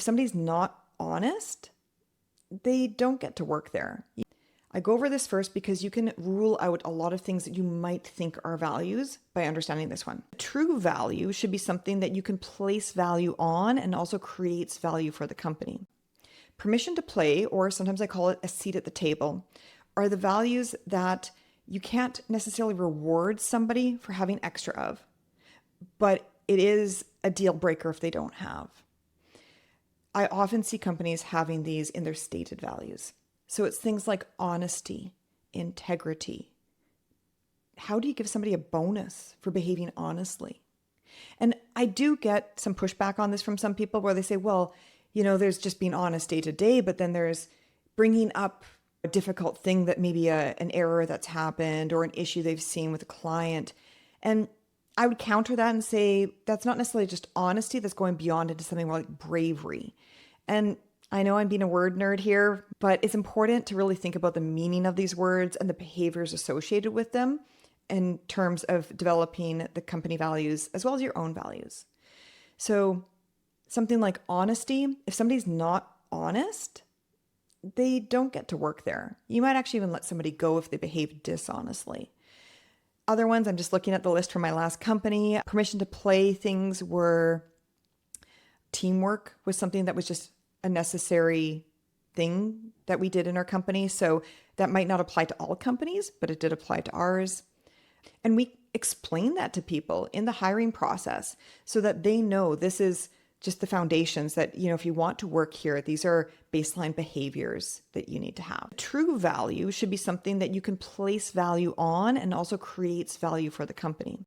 somebody's not honest, they don't get to work there. I go over this first because you can rule out a lot of things that you might think are values by understanding this one. True value should be something that you can place value on and also creates value for the company. Permission to play, or sometimes I call it a seat at the table, are the values that you can't necessarily reward somebody for having extra of, but it is a deal breaker if they don't have. I often see companies having these in their stated values. So it's things like honesty, integrity. How do you give somebody a bonus for behaving honestly? And I do get some pushback on this from some people where they say, well, there's just being honest day to day, but then there's bringing up a difficult thing that maybe an error that's happened or an issue they've seen with a client. And I would counter that and say, that's not necessarily just honesty, that's going beyond into something more like bravery. And I know I'm being a word nerd here, but it's important to really think about the meaning of these words and the behaviors associated with them in terms of developing the company values as well as your own values. So something like honesty, if somebody's not honest, they don't get to work there. You might actually even let somebody go if they behave dishonestly. Other ones, I'm just looking at the list from my last company. Permission to play things were teamwork was something that was just a necessary thing that we did in our company. So that might not apply to all companies, but it did apply to ours. And we explain that to people in the hiring process so that they know this is just the foundations that, if you want to work here, these are baseline behaviors that you need to have. True value should be something that you can place value on and also creates value for the company.